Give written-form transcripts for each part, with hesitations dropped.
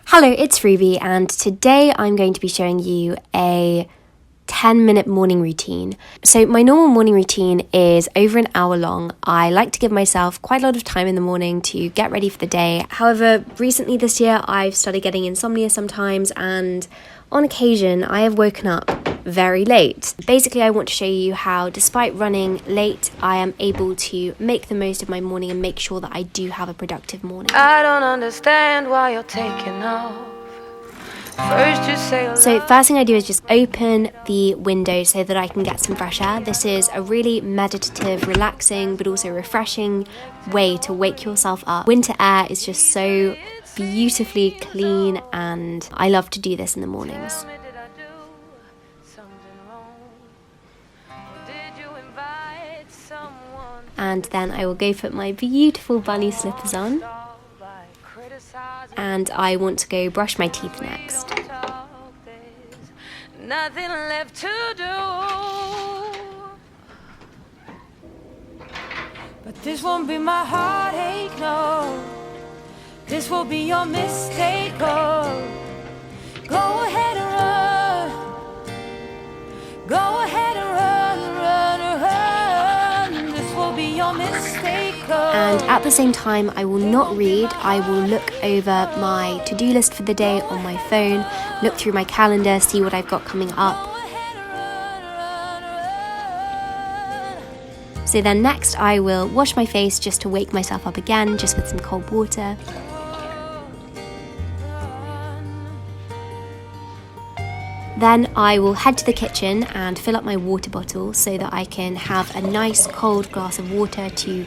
Hello, it's Ruby, and today I'm going to be showing you a 10-minute morning routine. So my normal morning routine is over an hour long. I like to give myself quite a lot of time in the morning to get ready for the day. However, recently this year I've started getting insomnia sometimes, and on occasion I have woken up very late. Basically, I want to show you how, despite running late, I am able to make the most of my morning and make sure that I do have a productive morning. I don't understand why you're taking off. First you say So first thing I do is just open the window so that I can get some fresh air. This is a really meditative, relaxing, but also refreshing way to wake yourself up. Winter air is just so beautifully clean, and I love to do this in the mornings. And then I will go put my beautiful bunny slippers on, and I want to go brush my teeth next. Nothing left to do. But this won't be my heartache, no. This will be your mistake, oh. Go ahead and run. Go ahead and run. This will be your mistake, oh. And at the same time, I will not read. I will look over my to-do list for the day on my phone, look through my calendar, see what I've got coming up. So then next I will wash my face just to wake myself up again, just with some cold water. Then I will head to the kitchen and fill up my water bottle so that I can have a nice cold glass of water to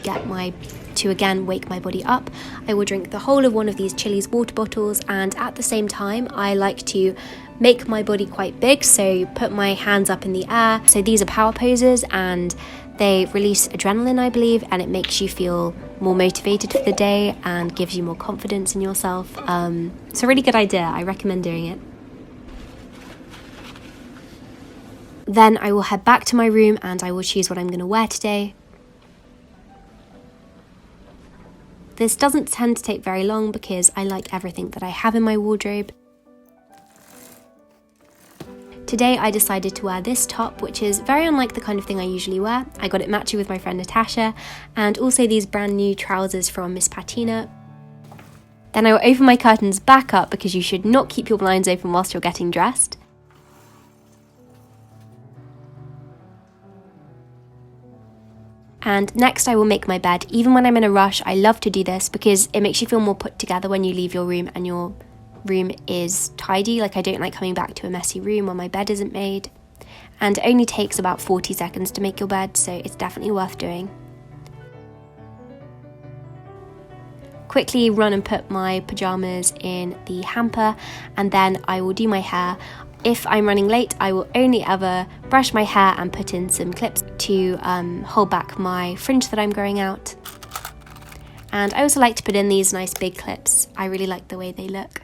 again wake my body up. I will drink the whole of one of these Chili's water bottles, and at the same time I like to make my body quite big, so put my hands up in the air. So these are power poses, and they release adrenaline, I believe, and it makes you feel more motivated for the day and gives you more confidence in yourself. It's a really good idea. I recommend doing it. Then I will head back to my room and I will choose what I'm going to wear today. This doesn't tend to take very long because I like everything that I have in my wardrobe. Today I decided to wear this top, which is very unlike the kind of thing I usually wear. I got it matching with my friend Natasha, and also these brand new trousers from Miss Patina. Then I will open my curtains back up because you should not keep your blinds open whilst you're getting dressed. And next I will make my bed. Even when I'm in a rush, I love to do this because it makes you feel more put together when you leave your room and your room is tidy. Like, I don't like coming back to a messy room when my bed isn't made. And it only takes about 40 seconds to make your bed, so it's definitely worth doing. Quickly run and put my pajamas in the hamper, and then I will do my hair. If I'm running late, I will only ever brush my hair and put in some clips to hold back my fringe that I'm growing out. And I also like to put in these nice big clips. I really like the way they look.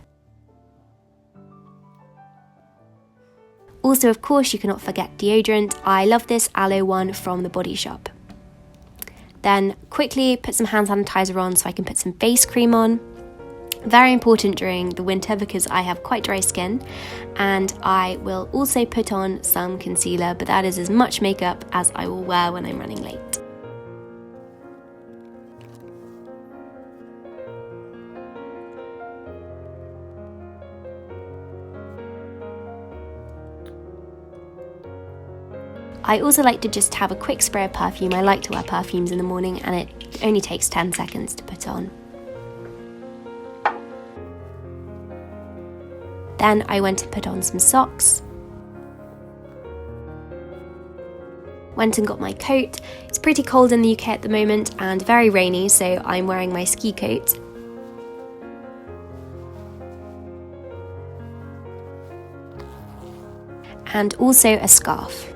Also, of course, you cannot forget deodorant. I love this aloe one from the Body Shop. Then quickly put some hand sanitizer on so I can put some face cream on. Very important during the winter because I have quite dry skin, and I will also put on some concealer, but that is as much makeup as I will wear when I'm running late. I also like to just have a quick spray of perfume. I like to wear perfumes in the morning, and it only takes 10 seconds to put on. Then I went and put on some socks. Went and got my coat. It's pretty cold in the UK at the moment and very rainy, so I'm wearing my ski coat. And also a scarf.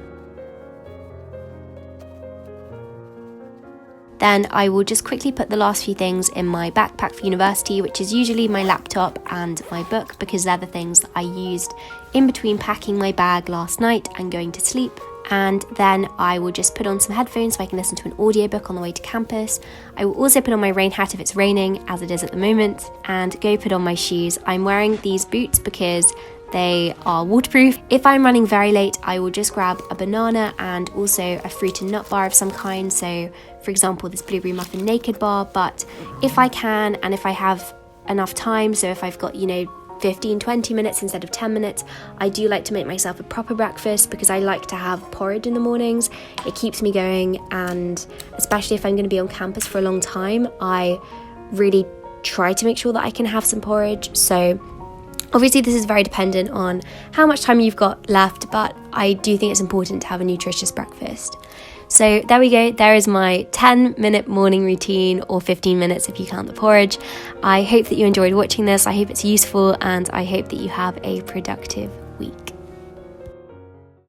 Then I will just quickly put the last few things in my backpack for university, which is usually my laptop and my book, because they're the things that I used in between packing my bag last night and going to sleep. and then I will just put on some headphones so I can listen to an audiobook on the way to campus. I will also put on my rain hat if it's raining, as it is at the moment, and go put on my shoes. I'm wearing these boots because they are waterproof. If I'm running very late, I will just grab a banana and also a fruit and nut bar of some kind. So, for example, this blueberry muffin naked bar. But if I can, and if I have enough time, so if I've got, 15-20 minutes instead of 10 minutes, I do like to make myself a proper breakfast because I like to have porridge in the mornings. It keeps me going, and especially if I'm going to be on campus for a long time, I really try to make sure that I can have some porridge. So obviously this is very dependent on how much time you've got left, but I do think it's important to have a nutritious breakfast. So there we go, there is my 10-minute morning routine, or 15 minutes if you count the porridge. I hope that you enjoyed watching this, I hope it's useful, and I hope that you have a productive